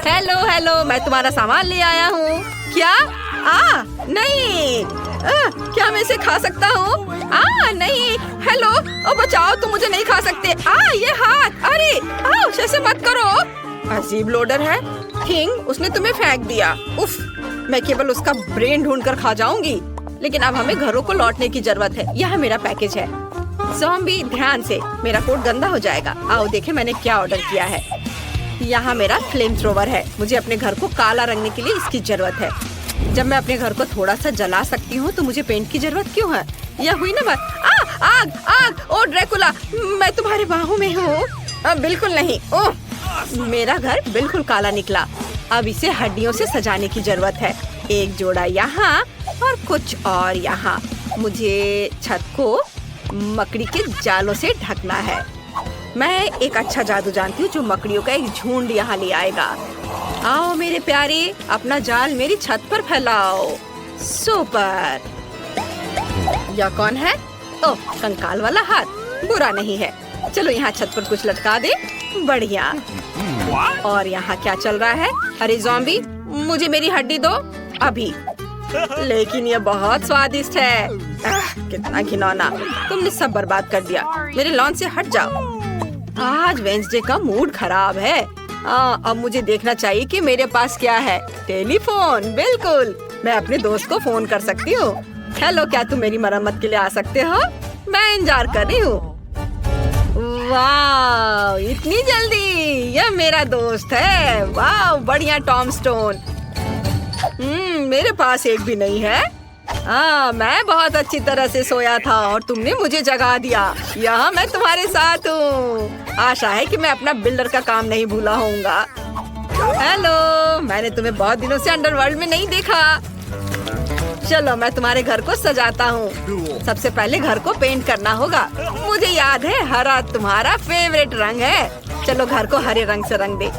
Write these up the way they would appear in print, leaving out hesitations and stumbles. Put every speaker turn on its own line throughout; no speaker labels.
Hello hello, मैं तुम्हारा सामान ले आया हूँ। क्या? नहीं। क्या मैं इसे खा सकता हूँ? नहीं। हेलो, ओ बचाओ, तुम मुझे नहीं खा सकते। ये हाथ, अरे ऐसे मत करो। अजीब लोडर है। किंग, उसने तुम्हें फेंक दिया। उफ, मैं केवल उसका ब्रेन ढूंढ कर खा जाऊंगी। लेकिन अब हमें घरों को लौटने की जरूरत है। यह मेरा पैकेज है। ज़ॉम्बी, ध्यान से, मेरा कोट गंदा हो जाएगा। आओ देखें मैंने क्या ऑर्डर किया है। यहाँ मेरा फ्लेम थ्रोवर है। मुझे अपने घर को काला रंगने के लिए इसकी जरूरत है। जब मैं अपने घर को थोड़ा सा जला सकती हूँ तो मुझे पेंट की जरूरत क्यों है? यह हुई ना बात। आग आग, ओ ड्रैकुला, मैं तुम्हारे बाहों में हूँ। बिल्कुल नहीं। ओह, मेरा घर बिल्कुल काला निकला। अब इसे हड्डियों से सजाने की जरूरत है। एक जोड़ा यहाँ और कुछ और यहाँ। मुझे छत को मकड़ी के जालों से ढकना है। मैं एक अच्छा जादू जानती हूँ जो मकड़ियों का एक झुंड यहाँ ले आएगा। आओ मेरे प्यारे, अपना जाल मेरी छत पर फैलाओ। सुपर। यह कौन है? ओह, कंकाल वाला हाथ। बुरा नहीं है। चलो यहाँ छत पर कुछ लटका दे। बढ़िया। और यहाँ क्या चल रहा है? अरे ज़ॉम्बी, मुझे मेरी हड्डी दो अभी। लेकिन ये बहुत स्वादिष्ट है। कितना घिनौना। तुमने सब बर्बाद कर दिया। मेरे लॉन से हट जाओ। आज वेंसडे का मूड खराब है। अब मुझे देखना चाहिए कि मेरे पास क्या है। टेलीफोन, बिल्कुल। मैं अपने दोस्त को फोन कर सकती हूँ। हेलो, क्या तुम मेरी मरम्मत के लिए आ सकते हो? मैं इंतजार कर रही हूँ। वाह, इतनी जल्दी? यह मेरा दोस्त है। वाह, बढ़िया टॉम स्टोन। मेरे पास एक भी नहीं है। मैं बहुत अच्छी तरह से सोया था और तुमने मुझे जगा दिया। यहाँ मैं तुम्हारे साथ हूँ। आशा है कि मैं अपना बिल्डर का काम नहीं भूला होऊंगा। हेलो, मैंने तुम्हें बहुत दिनों से अंडरवर्ल्ड में नहीं देखा। चलो मैं तुम्हारे घर को सजाता हूँ। सबसे पहले घर को पेंट करना होगा। मुझे याद है हरा तुम्हारा फेवरेट रंग है। चलो घर को हरे रंग से रंग दे।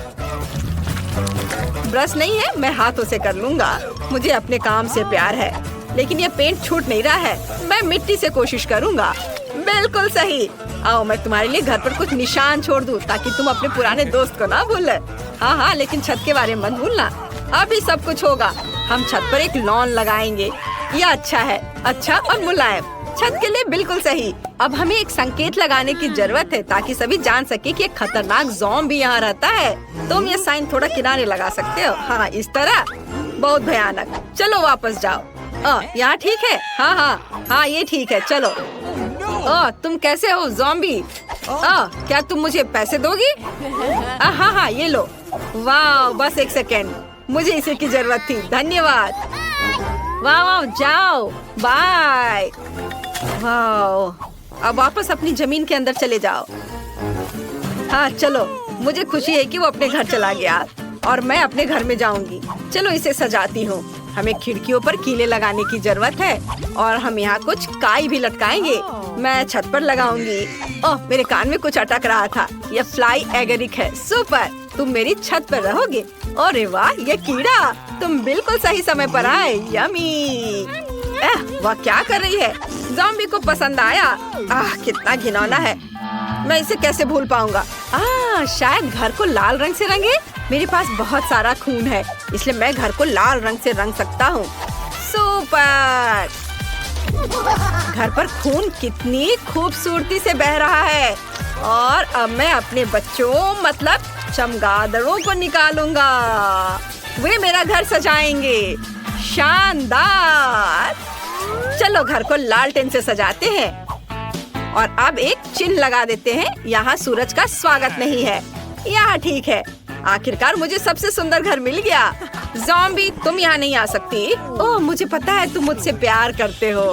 ब्रश नहीं है, मैं हाथों से कर लूँगा। मुझे अपने काम से प्यार है। लेकिन ये पेंट छूट नहीं रहा है। मैं मिट्टी से कोशिश करूँगा। बिल्कुल सही। आओ मैं तुम्हारे लिए घर पर कुछ निशान छोड़ दूँ ताकि तुम अपने पुराने दोस्त को ना भूले। हाँ, लेकिन छत के बारे में मत भूलना। अभी सब कुछ होगा। हम छत पर एक लॉन लगाएंगे। यह अच्छा है, अच्छा और मुलायम। छत के लिए बिल्कुल सही। अब हमें एक संकेत लगाने की जरूरत है ताकि सभी जान सके कि एक खतरनाक ज़ॉम्बी यहाँ रहता है। तुम ये साइन थोड़ा किनारे लगा सकते हो। हाँ, इस तरह। बहुत भयानक। चलो वापस जाओ। यहाँ ठीक है? हाँ, ये ठीक है। चलो। तुम कैसे हो ज़ॉम्बी? क्या तुम मुझे पैसे दोगी? हाँ, ये लो। वाह, बस एक सेकेंड, मुझे इसी की जरूरत थी। धन्यवाद। वाह, जाओ, बाय। वाह, अब वापस अपनी जमीन के अंदर चले जाओ। हाँ चलो, मुझे खुशी है कि वो अपने घर चला गया और मैं अपने घर में जाऊंगी। चलो इसे सजाती हूँ। हमें खिड़कियों पर कीले लगाने की जरूरत है और हम यहाँ कुछ काई भी लटकाएंगे। मैं छत पर लगाऊंगी। ओह, मेरे कान में कुछ अटक रहा था। यह फ्लाई एगरिक है। सुपर, तुम मेरी छत पर रहोगे। अरे वाह, ये कीड़ा, तुम बिल्कुल सही समय पर आए। यमी। वह क्या कर रही है? ज़ॉम्बी को पसंद आया। कितना घिनौना है। मैं इसे कैसे भूल पाऊंगा? शायद घर को लाल रंग से रंगे। मेरे पास बहुत सारा खून है, इसलिए मैं घर को लाल रंग से रंग सकता हूँ। सुपर। घर पर खून कितनी खूबसूरती से बह रहा है। और अब मैं अपने बच्चों मतलब चमगादड़ों को निकालूंगा। वे मेरा घर सजाएंगे। शानदार। चलो घर को लालटेन से सजाते हैं और अब एक चिन्ह लगा देते हैं। यहाँ सूरज का स्वागत नहीं है। यहाँ ठीक है। आखिरकार मुझे सबसे सुंदर घर मिल गया। ज़ॉम्बी, तुम यहाँ नहीं आ सकती। ओह, मुझे पता है तुम मुझसे प्यार करते हो।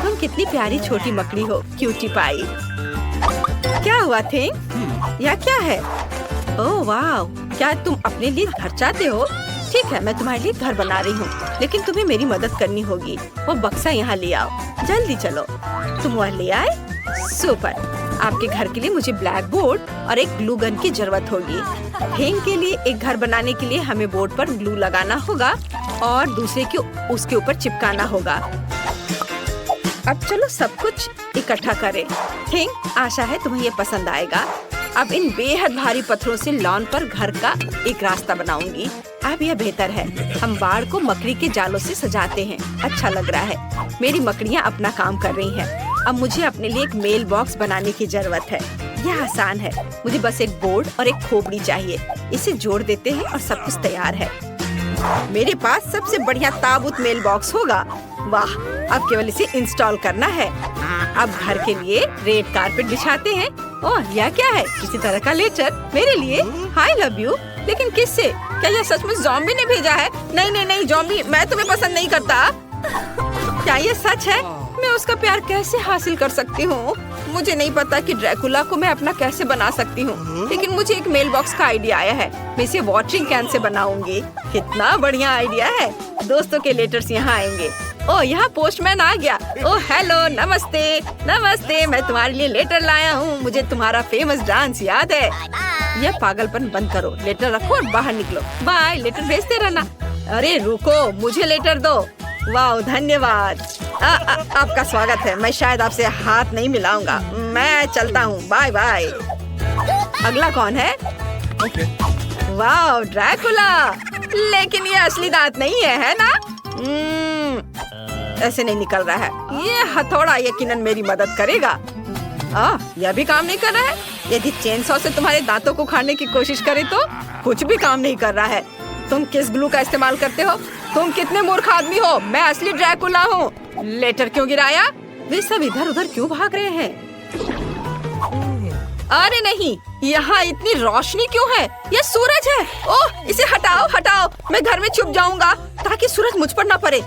तुम कितनी प्यारी छोटी मकड़ी हो, क्यूटी पाई। क्या हुआ थिंग? यह क्या है? ओह वाह, क्या तुम अपने लिए घर चाहते हो? ठीक है, मैं तुम्हारे लिए घर बना रही हूँ, लेकिन तुम्हें मेरी मदद करनी होगी। वो बक्सा यहाँ ले आओ। जल्दी चलो। तुम वह ले आए? सुपर। आपके घर के लिए मुझे ब्लैक बोर्ड और एक ग्लू गन की जरूरत होगी। थिंग के लिए एक घर बनाने के लिए हमें बोर्ड पर ग्लू लगाना होगा और दूसरे को उसके ऊपर चिपकाना होगा। अब चलो सब कुछ इकट्ठा करें। थिंग, आशा है तुम्हें ये पसंद आएगा। अब इन बेहद भारी पत्थरों से लॉन पर घर का एक रास्ता बनाऊंगी। अब यह बेहतर है। हम बाड़ को मकड़ी के जालों से सजाते हैं। अच्छा लग रहा है। मेरी मकड़ियाँ अपना काम कर रही हैं। अब मुझे अपने लिए एक मेल बॉक्स बनाने की जरूरत है। यह आसान है। मुझे बस एक बोर्ड और एक खोपड़ी चाहिए। इसे जोड़ देते हैं और सब कुछ तैयार है। मेरे पास सबसे बढ़िया ताबूत मेल बॉक्स होगा। वाह, अब केवल इसे इंस्टॉल करना है। अब घर के लिए रेड कारपेट बिछाते हैं। ओह, यह क्या है? किसी तरह का लेटर मेरे लिए। I love you. लेकिन किससे? क्या यह सचमुच ज़ॉम्बी ने भेजा है? नहीं नहीं नहीं, ज़ॉम्बी, मैं तुम्हें पसंद नहीं करता। क्या यह सच है? मैं उसका प्यार कैसे हासिल कर सकती हूँ? मुझे नहीं पता कि ड्रैकुला को मैं अपना कैसे बना सकती हूँ, लेकिन मुझे एक मेल बॉक्स का आइडिया आया है। मैं इसे वाटरिंग कैन से बनाऊंगी। कितना बढ़िया आइडिया है। दोस्तों के लेटर्स यहाँ आएंगे। ओह, यहाँ पोस्टमैन आ गया। ओह हेलो, नमस्ते नमस्ते, मैं तुम्हारे लिए लेटर लाया हूँ। मुझे तुम्हारा फेमस डांस याद है। यह पागलपन बंद करो। लेटर रखो और बाहर निकलो। बाय। लेटर भेजते रहना। अरे रुको, मुझे लेटर दो। वाह, धन्यवाद। आपका स्वागत है। मैं शायद आपसे हाथ नहीं मिलाऊंगा। मैं चलता हूँ। Bye bye. अगला कौन है? वाह, ड्रैकुला। लेकिन ये असली दांत नहीं है ना? ऐसे नहीं निकल रहा है। ये हथौड़ा यकीनन मेरी मदद करेगा। यह भी काम नहीं कर रहा है। यदि चेनसॉ से तुम्हारे दांतों को उखाड़ने की कोशिश करे तो कुछ भी काम नहीं कर रहा है। तुम किस ग्लू का इस्तेमाल करते हो? तुम कितने मूर्ख आदमी हो। मैं असली ड्रैकुला हूँ। लेटर क्यों गिराया? वे सब इधर उधर क्यों भाग रहे हैं? अरे नहीं, यहाँ इतनी रोशनी क्यों है? यह सूरज है। ओह, इसे हटाओ हटाओ। मैं घर में छुप जाऊंगा ताकि सूरज मुझ पर न पड़े।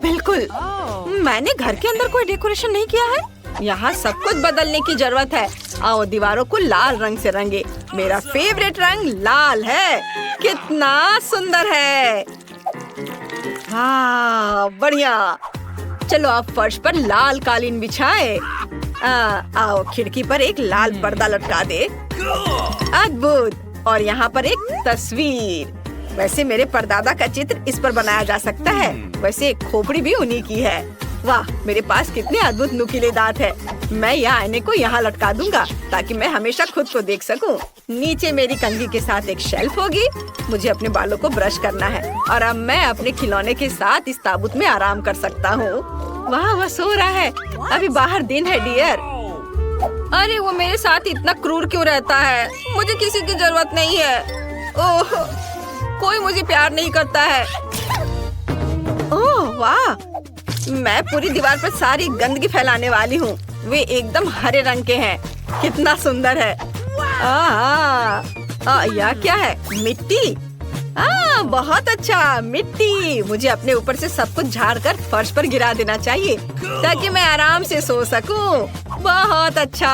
बिल्कुल। मैंने घर के अंदर कोई डेकोरेशन नहीं किया है। यहाँ सब कुछ बदलने की जरूरत है। आओ दीवारों को लाल रंग से रंगे। मेरा फेवरेट रंग लाल है। कितना सुंदर है। हाँ, बढ़िया। चलो अब फर्श पर लाल कालीन बिछाए। आओ खिड़की पर एक लाल पर्दा लटका दे। अद्भुत। और यहाँ पर एक तस्वीर। वैसे मेरे परदादा का चित्र इस पर बनाया जा सकता है। वैसे खोपड़ी भी उन्हीं की है। वाह, मेरे पास कितने अद्भुत नुकीले दांत है। मैं यह आईने को यहाँ लटका दूंगा ताकि मैं हमेशा खुद को देख सकूं। नीचे मेरी कंघी के साथ एक शेल्फ होगी। मुझे अपने बालों को ब्रश करना है और अब मैं अपने खिलौने के साथ इस ताबूत में आराम कर सकता हूँ। वाह, वह सो रहा है। अभी बाहर दिन है डियर। अरे वो मेरे साथ इतना क्रूर क्यों रहता है? मुझे किसी की जरूरत नहीं है। ओह, कोई मुझे प्यार नहीं करता है। ओह वाह, मैं पूरी दीवार पर सारी गंदगी फैलाने वाली हूँ। वे एकदम हरे रंग के हैं। कितना सुंदर है। यह क्या है? मिट्टी। बहुत अच्छा, मिट्टी। मुझे अपने ऊपर से सब कुछ झाड़ कर फर्श पर गिरा देना चाहिए ताकि मैं आराम से सो सकूं। बहुत अच्छा।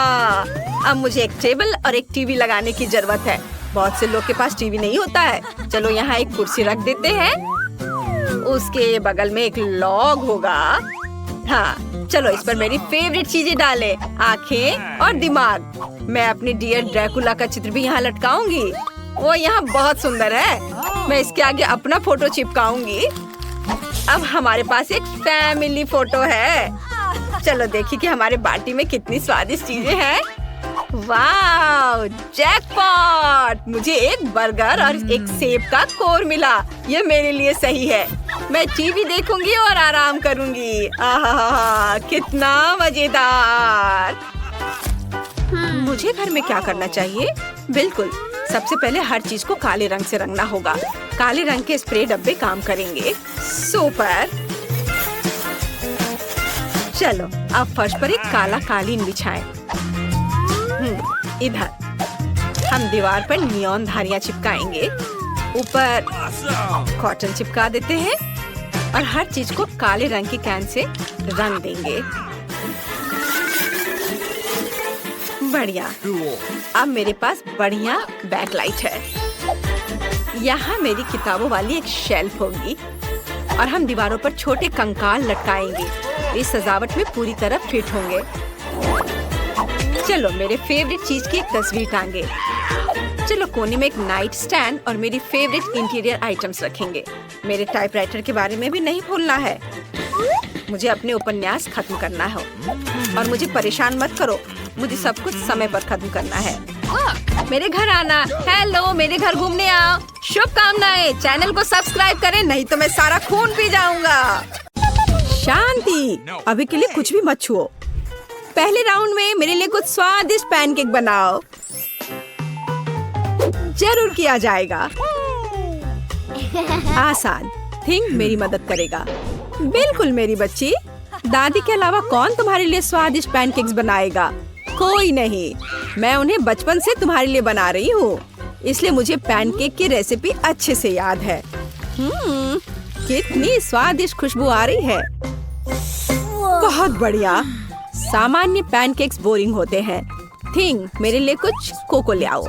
अब मुझे एक टेबल और एक टीवी लगाने की जरूरत है। बहुत से लोग के पास टीवी नहीं होता है। चलो यहाँ एक कुर्सी रख देते हैं। उसके बगल में एक लॉग होगा। हाँ, चलो इस पर मेरी फेवरेट चीजें डालें, आँखें और दिमाग। मैं अपने डियर ड्रैकुला का चित्र भी यहाँ लटकाऊंगी। वो यहाँ बहुत सुंदर है। मैं इसके आगे अपना फोटो चिपकाऊंगी। अब हमारे पास एक फैमिली फोटो है। चलो देखिए कि हमारे बाटी में कितनी स्वादिष्ट चीजें हैं। वाह, जैकपॉट! मुझे एक बर्गर और एक सेब का कोर मिला। ये मेरे लिए सही है। मैं टीवी देखूंगी और आराम करूंगी। आहा, कितना मजेदार। मुझे घर में क्या करना चाहिए? बिल्कुल, सबसे पहले हर चीज को काले रंग से रंगना होगा। काले रंग के स्प्रे डब्बे काम करेंगे। सुपर। चलो अब फर्श पर एक काला कालीन बिछाएं। इधर हम दीवार पर नियॉन धारियां चिपकाएंगे। ऊपर कॉटन चिपका देते हैं और हर चीज को काले रंग की कैन से रंग देंगे। बढ़िया। अब मेरे पास बढ़िया बैकलाइट है। यहाँ मेरी किताबों वाली एक शेल्फ होगी और हम दीवारों पर छोटे कंकाल लटकाएंगे। इस सजावट में पूरी तरह फिट होंगे। चलो मेरे फेवरेट चीज की एक तस्वीर टांगे। चलो कोने में एक नाइट स्टैंड और मेरी फेवरेट इंटीरियर आइटम्स रखेंगे। मेरे टाइपराइटर के बारे में भी नहीं भूलना है। मुझे अपने उपन्यास खत्म करना है और मुझे परेशान मत करो, मुझे सब कुछ समय पर खत्म करना है। मेरे घर आना। हेलो, मेरे घर घूमने आओ। शुभकामनाएं। चैनल को सब्सक्राइब करें, नहीं तो मैं सारा खून पी जाऊंगा। शांति, अभी के लिए कुछ भी मत छुओ। पहले राउंड में मेरे लिए कुछ स्वादिष्ट पैनकेक बनाओ। जरूर किया जाएगा। आसान। थिंक मेरी मदद करेगा। बिल्कुल मेरी बच्ची। दादी के अलावा कौन तुम्हारे लिए स्वादिष्ट पैनकेक्स बनाएगा? कोई नहीं। मैं उन्हें बचपन से तुम्हारे लिए बना रही हूँ, इसलिए मुझे पैनकेक की रेसिपी अच्छे से याद है। कितनी स्वादिष्ट खुशबू आ रही है। बहुत बढ़िया। सामान्य पैनकेक्स बोरिंग होते हैं। थिंक मेरे लिए कुछ कोको ले आओ।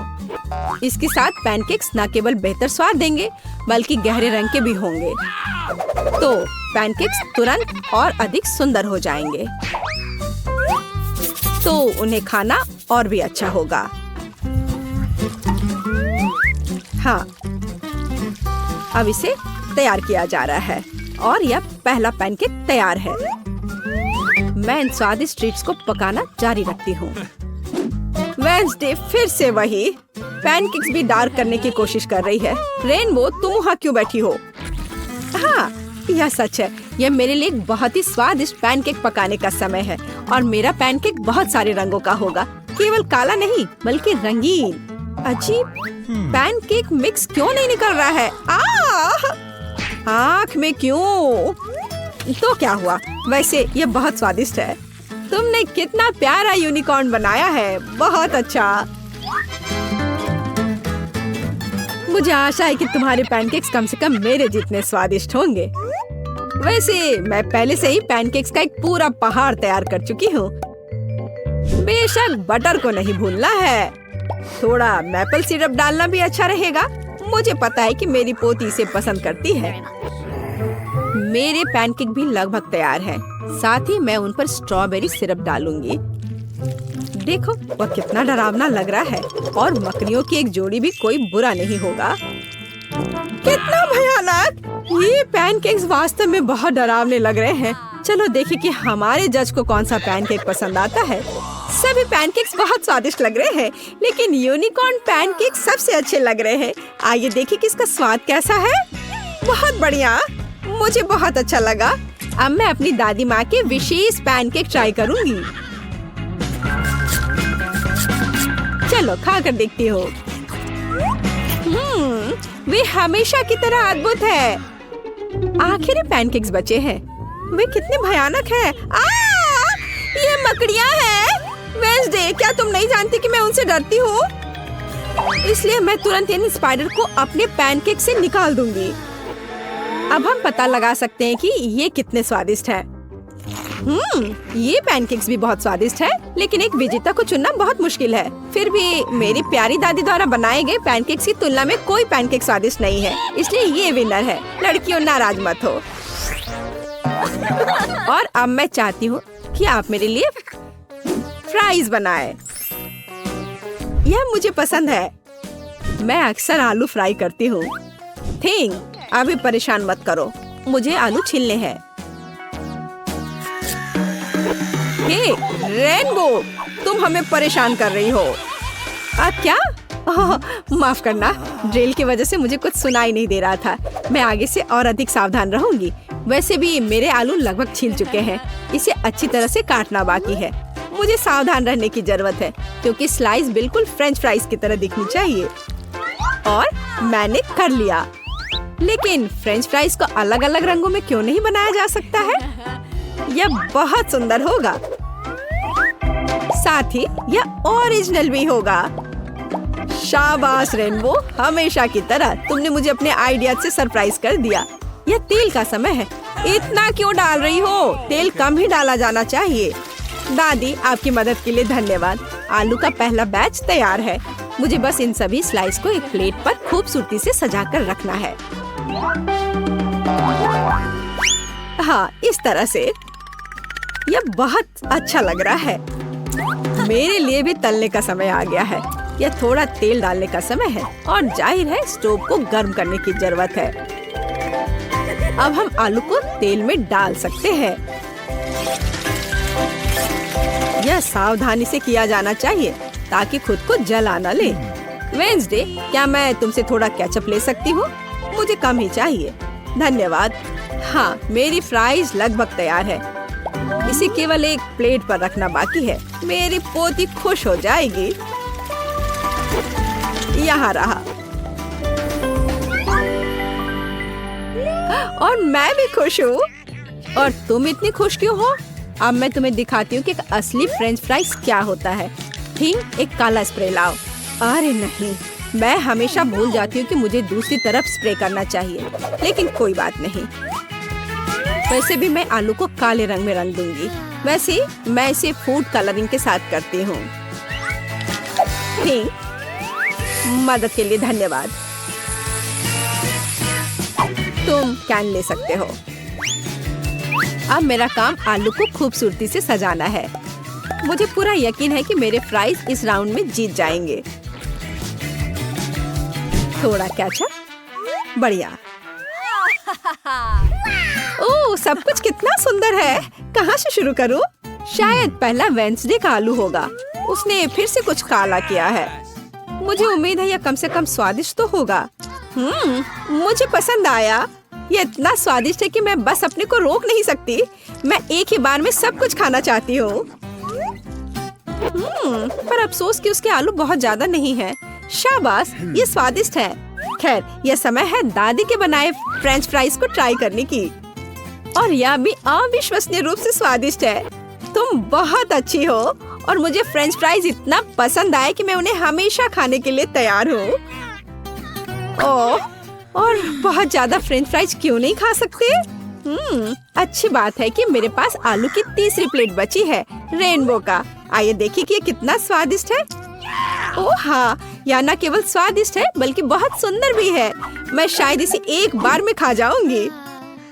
इसके साथ पैनकेक्स न केवल बेहतर स्वाद देंगे बल्कि गहरे रंग के भी होंगे, तो पैनकेक्स तुरंत और अधिक सुंदर हो जाएंगे, तो उन्हें खाना और भी अच्छा होगा। हाँ, अब इसे तैयार किया जा रहा है और यह पहला पैनकेक तैयार है। मैं इन स्वादिष्ट ट्रीट्स को पकाना जारी रखती हूँ। वेडनेसडे फिर से वही पैनकेक्स भी डार्क करने की कोशिश कर रही है। रेनबो, तुम वहाँ क्यों बैठी हो? हाँ, यह सच है। यह मेरे लिए एक बहुत ही स्वादिष्ट पैनकेक पकाने का समय है और मेरा पैनकेक बहुत सारे रंगों का होगा, केवल काला नहीं बल्कि रंगीन। अजीब, पैनकेक मिक्स क्यों नहीं निकल रहा है? आँख में क्यों? तो क्या हुआ? वैसे ये बहुत स्वादिष्ट है। तुमने कितना प्यारा यूनिकॉर्न बनाया है, बहुत अच्छा। मुझे आशा है कि तुम्हारे पैनकेक्स कम से कम मेरे जितने स्वादिष्ट होंगे। वैसे मैं पहले से ही पैनकेक्स का एक पूरा पहाड़ तैयार कर चुकी हूँ। बेशक बटर को नहीं भूलना है। थोड़ा मैपल सिरप डालना भी अच्छा रहेगा। मुझे पता है कि मेरी पोती इसे पसंद करती है। मेरे पैनकेक भी लगभग तैयार है। साथ ही मैं उन पर स्ट्रॉबेरी सिरप डालूंगी। देखो, वह कितना डरावना लग रहा है और मकड़ियों की एक जोड़ी भी कोई बुरा नहीं होगा। कितना भयानक! ये पैनकेक्स वास्तव में बहुत डरावने लग रहे हैं। चलो देखें कि हमारे जज को कौन सा पैनकेक पसंद आता है। सभी पैनकेक्स बहुत स्वादिष्ट लग रहे हैं, लेकिन यूनिकॉर्न पैनकेक सबसे अच्छे लग रहे हैं। आइए देखें कि इसका स्वाद कैसा है। बहुत बढ़िया, मुझे बहुत अच्छा लगा। अब मैं अपनी दादी माँ के विशेष पैनकेक ट्राई करूंगी। चलो खाकर देखती हो। वे हमेशा की तरह अद्भुत है। आखिर पैनकेक्स बचे हैं। वे कितने भयानक हैं। ये मकड़ियाँ हैं। वेडनेसडे, क्या तुम नहीं जानती कि मैं उनसे डरती हूँ? इसलिए मैं तुरंत इन स्पाइडर को अपने पैनकेक से निकाल दूंगी। अब हम पता लगा सकते हैं कि ये कितने स्वादिष्ट हैं। ये पैनकेक्स भी बहुत स्वादिष्ट है, लेकिन एक विजेता को चुनना बहुत मुश्किल है। फिर भी मेरी प्यारी दादी द्वारा बनाए गए पैनकेक्स की तुलना में कोई पैनकेक स्वादिष्ट नहीं है, इसलिए ये विनर है। लड़कियों, नाराज मत हो। और अब मैं चाहती हूँ कि आप मेरे लिए फ्राइज बनाएं। यह मुझे पसंद है। मैं अक्सर आलू फ्राई करती हूँ। थिंक, अभी परेशान मत करो, मुझे आलू छीलने हैं। हे रेनबो, तुम हमें परेशान कर रही हो। क्या? माफ करना, ड्रिल की वजह से मुझे कुछ सुनाई नहीं दे रहा था। मैं आगे से और अधिक सावधान रहूंगी। वैसे भी मेरे आलू लगभग छिल चुके हैं। इसे अच्छी तरह से काटना बाकी है। मुझे सावधान रहने की जरूरत है क्योंकि स्लाइस बिल्कुल फ्रेंच फ्राइज की तरह दिखनी चाहिए। और मैंने कर लिया। लेकिन फ्रेंच फ्राइज को अलग अलग रंगों में क्यों नहीं बनाया जा सकता है? यह बहुत सुंदर होगा। साथ ही यह ओरिजिनल भी होगा। शाबाश रेनबो, हमेशा की तरह तुमने मुझे अपने आइडिया से सरप्राइज कर दिया। यह तेल का समय है। इतना क्यों डाल रही हो? तेल कम ही डाला जाना चाहिए। दादी, आपकी मदद के लिए धन्यवाद। आलू का पहला बैच तैयार है। मुझे बस इन सभी स्लाइस को एक प्लेट पर खूबसूरती से सजाकर रखना है। हाँ, इस तरह से। यह बहुत अच्छा लग रहा है। मेरे लिए भी तलने का समय आ गया है। यह थोड़ा तेल डालने का समय है और जाहिर है स्टोव को गर्म करने की जरूरत है। अब हम आलू को तेल में डाल सकते हैं। यह सावधानी से किया जाना चाहिए ताकि खुद को जला न ले। वेंसडे, क्या मैं तुमसे थोड़ा केचप ले सकती हूँ? मुझे कम ही चाहिए। धन्यवाद। हाँ, मेरी फ्राइज लगभग तैयार है। इसे केवल एक प्लेट पर रखना बाकी है। मेरी पोती खुश हो जाएगी। यहाँ रहा। और मैं भी खुश हूँ। और तुम इतनी खुश क्यों हो? अब मैं तुम्हें दिखाती हूँ कि एक असली फ्रेंच फ्राइज क्या होता है। ठीक, एक काला स्प्रे लाओ। अरे नहीं, मैं हमेशा भूल जाती हूँ कि मुझे दूसरी तरफ स्प्रे करना चाहिए, लेकिन कोई बात नहीं। वैसे भी मैं आलू को काले रंग में रंग दूंगी। वैसे मैं इसे फूड कलरिंग के साथ करती हूँ। ठीक, मदद के लिए धन्यवाद। तुम कैन ले सकते हो। अब मेरा काम आलू को खूबसूरती से सजाना है। मुझे पूरा यकीन है कि मेरे फ्राइज इस राउंड में जीत जाएंगे। थोड़ा केचप, बढ़िया। ओह, सब कुछ कितना सुंदर है। कहाँ से शुरू करूँ? शायद पहला वेंसडे का आलू होगा। उसने फिर से कुछ काला किया है। मुझे उम्मीद है यह कम से कम स्वादिष्ट तो होगा। मुझे पसंद आया। ये इतना स्वादिष्ट है कि मैं बस अपने को रोक नहीं सकती। मैं एक ही बार में सब कुछ खाना चाहती हूँ। पर अफसोस कि उसके आलू बहुत ज्यादा नहीं है। शाबाश, ये स्वादिष्ट है। खैर, यह समय है दादी के बनाए फ्रेंच फ्राइज को ट्राई करने की। और यह भी अविश्वसनीय रूप से स्वादिष्ट है। तुम बहुत अच्छी हो और मुझे फ्रेंच फ्राइज इतना पसंद आए कि मैं उन्हें हमेशा खाने के लिए तैयार हूँ। ओह, और बहुत ज्यादा फ्रेंच फ्राइज क्यों नहीं खा सकते? अच्छी बात है कि मेरे पास आलू की तीसरी प्लेट बची है, रेनबो का। आइए देखिए कि ये कितना स्वादिष्ट है। ओह हाँ, यह न केवल स्वादिष्ट है बल्कि बहुत सुंदर भी है। मैं शायद इसे एक बार में खा जाऊंगी।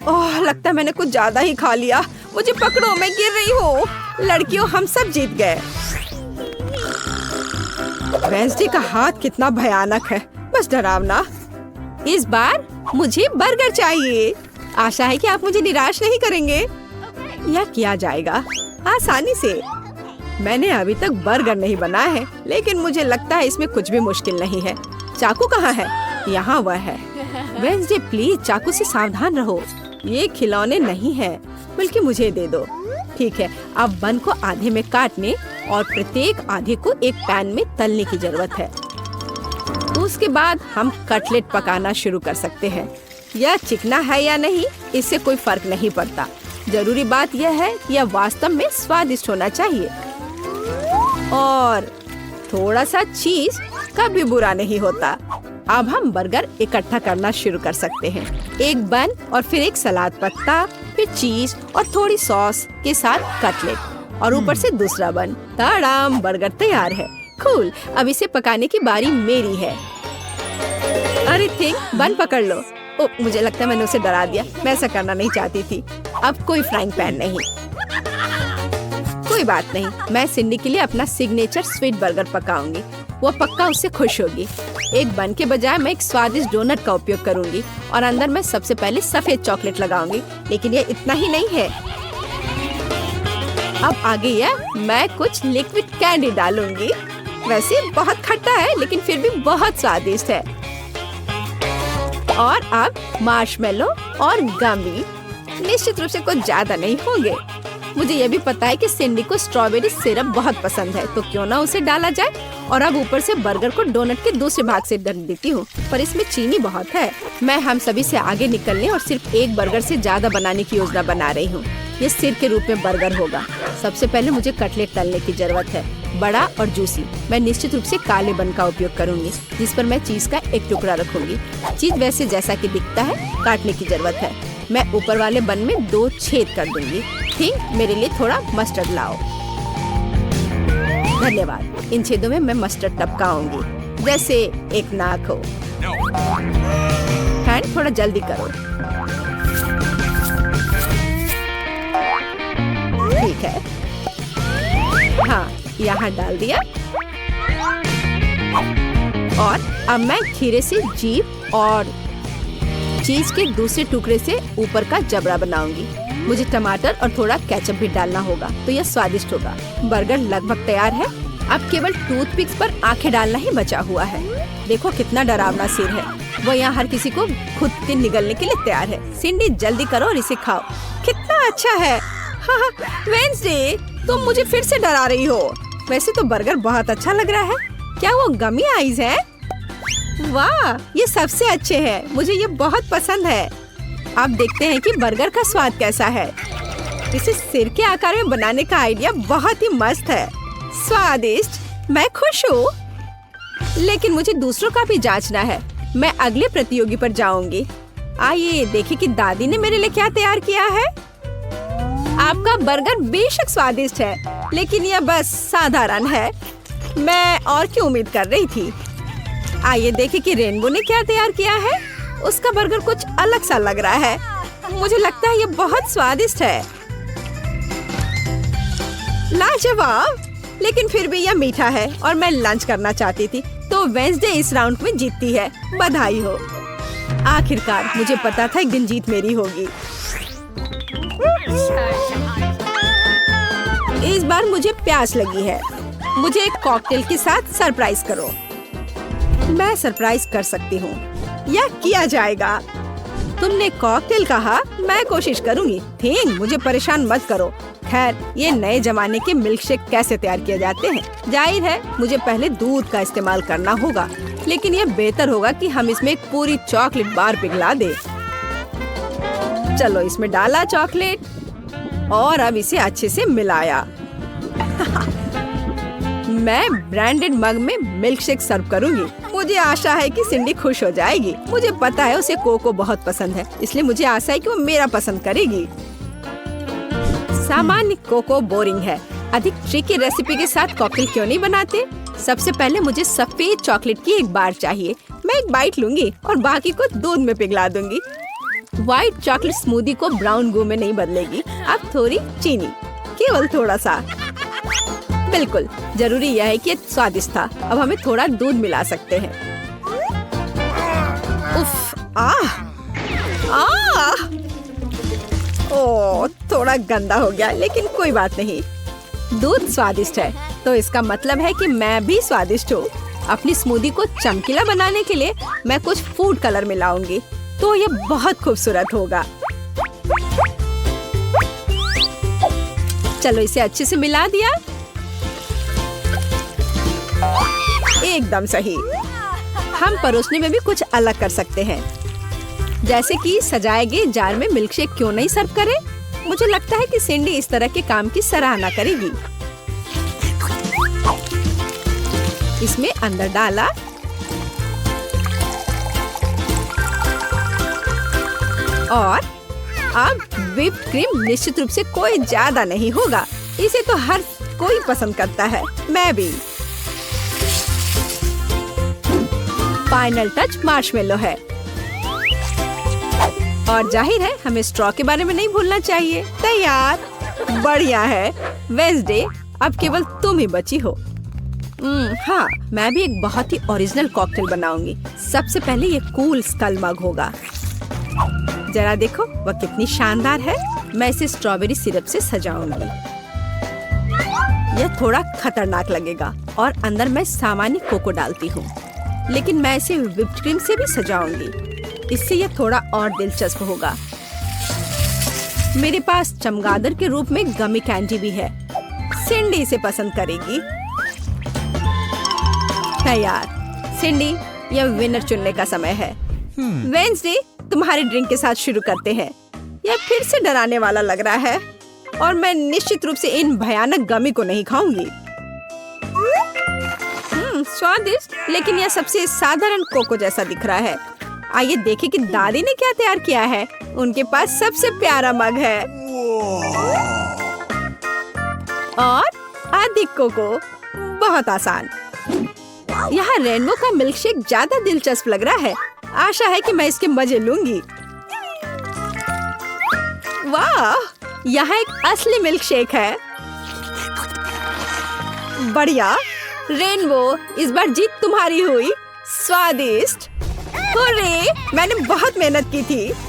ओह, लगता है मैंने कुछ ज्यादा ही खा लिया। मुझे पकड़ो, मैं गिर रही हूँ। लड़कियों, हम सब जीत गए। वेंसडे का हाथ कितना भयानक है, बस डरावना। इस बार मुझे बर्गर चाहिए। आशा है कि आप मुझे निराश नहीं करेंगे। यह किया जाएगा आसानी से। मैंने अभी तक बर्गर नहीं बनाया है, लेकिन मुझे लगता है इसमें कुछ भी मुश्किल नहीं है। चाकू कहाँ है? यहाँ वह है। वेंसडे, प्लीज चाकू से सावधान रहो। ये खिलौने नहीं है, बल्कि मुझे दे दो। ठीक है, अब बन को आधे में काटने और प्रत्येक आधे को एक पैन में तलने की जरूरत है। उसके बाद हम कटलेट पकाना शुरू कर सकते हैं। यह चिकना है या नहीं, इससे कोई फर्क नहीं पड़ता। जरूरी बात यह है कि यह वास्तव में स्वादिष्ट होना चाहिए। और थोड़ा सा चीज कभी बुरा नहीं होता। अब हम बर्गर इकट्ठा करना शुरू कर सकते हैं। एक बन और फिर एक सलाद पत्ता, फिर चीज और थोड़ी सॉस के साथ कटलेट और ऊपर से दूसरा बन। ताड़ाम, बर्गर तैयार है। कूल, अब इसे पकाने की बारी मेरी है। अरे थिंक, बन पकड़ लो। ओ, मुझे लगता है मैंने उसे डरा दिया। मैं ऐसा करना नहीं चाहती थी। अब कोई फ्राइंग पैन नहीं। कोई बात नहीं, मैं सिंडी के लिए अपना सिग्नेचर स्वीट बर्गर पकाऊंगी। वो पक्का उससे खुश होगी। एक बन के बजाय मैं एक स्वादिष्ट डोनट का उपयोग करूंगी और अंदर मैं सबसे पहले सफेद चॉकलेट लगाऊंगी। लेकिन ये इतना ही नहीं है। अब आगे मैं कुछ लिक्विड कैंडी डालूंगी। वैसे बहुत खट्टा है, लेकिन फिर भी बहुत स्वादिष्ट है। और अब मार्शमेलो और गमी। निश्चित रूप से कुछ ज्यादा नहीं होंगे। मुझे यह भी पता है कि सिंडी को स्ट्रॉबेरी सिरप बहुत पसंद है, तो क्यों ना उसे डाला जाए। और अब ऊपर से बर्गर को डोनट के दूसरे भाग से ढक देती हूँ, पर इसमें चीनी बहुत है। मैं हम सभी से आगे निकलने और सिर्फ एक बर्गर से ज्यादा बनाने की योजना बना रही हूँ। ये सिर के रूप में बर्गर होगा। सबसे पहले मुझे कटलेट तलने की जरूरत है, बड़ा और जूसी। मैं निश्चित रूप से काले बन का उपयोग करूंगी, जिस पर मैं चीज का एक टुकड़ा रखूंगी। चीज वैसे जैसा कि दिखता है काटने की जरूरत है। मैं ऊपर वाले बन में 2 छेद कर दूंगी। ठीक, मेरे लिए थोड़ा मस्टर्ड लाओ। धन्यवाद। इन छेदों में मैं मस्टर्ड टपकाऊंगी, जैसे एक नाक हो। हैंड, थोड़ा जल्दी करो। ठीक है, हाँ, यहाँ डाल दिया। और अब मैं खीरे से जीभ और चीज के दूसरे टुकड़े से ऊपर का जबड़ा बनाऊंगी। मुझे टमाटर और थोड़ा केचप भी डालना होगा तो यह स्वादिष्ट होगा। बर्गर लगभग तैयार है। अब केवल टूथपिक्स पर आंखें डालना ही बचा हुआ है। देखो कितना डरावना सिर है। वो यहाँ हर किसी को खुद के निगलने के लिए तैयार है। सिंडी जल्दी करो और इसे खाओ। कितना अच्छा है। हाँ, वेंसडे तुम मुझे फिर से डरा रही हो। वैसे तो बर्गर बहुत अच्छा लग रहा है। क्या वो गमी आइज है? वाह, ये सबसे अच्छे हैं। मुझे ये बहुत पसंद है। अब देखते हैं कि बर्गर का स्वाद कैसा है। इसे सिर के आकार में बनाने का आइडिया बहुत ही मस्त है। स्वादिष्ट, मैं खुश हूँ। लेकिन मुझे दूसरों का भी जांचना है। मैं अगले प्रतियोगी पर जाऊंगी। आइए देखें कि दादी ने मेरे लिए क्या तैयार किया है। आपका बर्गर बेशक स्वादिष्ट है, लेकिन यह बस साधारण है। मैं और क्या उम्मीद कर रही थी। आइए देखें कि रेनबो ने क्या तैयार किया है। उसका बर्गर कुछ अलग सा लग रहा है। मुझे लगता है यह बहुत स्वादिष्ट है। लाजवाब, लेकिन फिर भी यह मीठा है और मैं लंच करना चाहती थी। तो वेंसडे इस राउंड में जीतती है। बधाई हो। आखिरकार मुझे पता था एक दिन जीत मेरी होगी। इस बार मुझे प्यास लगी है। मुझे एक कॉकटेल के साथ सरप्राइज करो। मैं सरप्राइज कर सकती हूँ। यह किया जाएगा। तुमने कॉकटेल कहा, मैं कोशिश करूँगी। थिंग, मुझे परेशान मत करो। खैर, ये नए जमाने के मिल्कशेक कैसे तैयार किए जाते हैं? जाहिर है मुझे पहले दूध का इस्तेमाल करना होगा, लेकिन यह बेहतर होगा कि हम इसमें एक पूरी चॉकलेट बार पिघला दें। चलो इसमें डाला चॉकलेट और अब इसे अच्छे से मिलाया। मैं ब्रांडेड मग में मिल्कशेक सर्व करूंगी। मुझे आशा है कि सिंडी खुश हो जाएगी। मुझे पता है उसे कोको बहुत पसंद है, इसलिए मुझे आशा है कि वो मेरा पसंद करेगी। सामान्य कोको बोरिंग है। अधिक ट्रिकी रेसिपी के साथ कॉकटेल क्यों नहीं बनाते? सबसे पहले मुझे सफेद चॉकलेट की एक बार चाहिए। मैं एक बाइट लूंगी और बाकी को दूध में पिघला दूंगी। व्हाइट चॉकलेट स्मूदी को ब्राउन गू में नहीं बदलेगी। अब थोड़ी चीनी, केवल थोड़ा सा। बिल्कुल जरूरी यह है कि स्वादिष्ट था। अब हमें थोड़ा दूध मिला सकते हैं। उफ, ओह, थोड़ा गंदा हो गया, लेकिन कोई बात नहीं। दूध स्वादिष्ट है, तो इसका मतलब है कि मैं भी स्वादिष्ट हूँ। अपनी स्मूदी को चमकीला बनाने के लिए मैं कुछ फूड कलर मिलाऊंगी, तो यह बहुत खूबसूरत होगा। चलो इसे अच्छे से मिला दिया। एकदम सही। हम परोसने में भी कुछ अलग कर सकते हैं, जैसे कि सजाए गए जार में मिल्कशेक क्यों नहीं सर्व करें? मुझे लगता है कि सिंडी इस तरह के काम की सराहना करेगी। इसमें अंदर डाला और अब व्हिप्ड क्रीम निश्चित रूप से कोई ज्यादा नहीं होगा। इसे तो हर कोई पसंद करता है, मैं भी। फाइनल टच मार्शमेलो है और जाहिर है हमें स्ट्रॉ के बारे में नहीं भूलना चाहिए। तैयार, बढ़िया है। वेंसडे, अब केवल तुम ही बची हो। हाँ, मैं भी एक बहुत ही ओरिजिनल कॉकटेल बनाऊंगी। सबसे पहले ये कूल स्कल मग होगा। जरा देखो वह कितनी शानदार है। मैं इसे स्ट्रॉबेरी सिरप से सजाऊंगी। यह थोड़ा खतरनाक लगेगा और अंदर मैं सामान्य कोको डालती हूँ, लेकिन मैं इसे व्हिप्ड क्रीम से भी सजाऊंगी। इससे यह थोड़ा और दिलचस्प होगा। मेरे पास चमगादड़ के रूप में गमी कैंडी भी है। सिंडी इसे पसंद करेगी। तैयार। सिंडी, यह विनर चुनने का समय है। वेंसडे, तुम्हारे ड्रिंक के साथ शुरू करते हैं। यह फिर से डराने वाला लग रहा है और मैं निश्चित रूप से इन भयानक गमी को नहीं खाऊंगी। स्वादिष्ट, लेकिन यह सबसे साधारण कोको जैसा दिख रहा है। आइए देखें कि दादी ने क्या तैयार किया है। उनके पास सबसे प्यारा मग है और अधिक कोको। बहुत आसान। यहाँ रेनबो का मिल्कशेक ज्यादा दिलचस्प लग रहा है। आशा है कि मैं इसके मजे लूंगी। वाह, यहाँ एक असली मिल्कशेक है। बढ़िया। रेनबो, इस बार जीत तुम्हारी हुई। स्वादिष्ट। अरे, मैंने बहुत मेहनत की थी।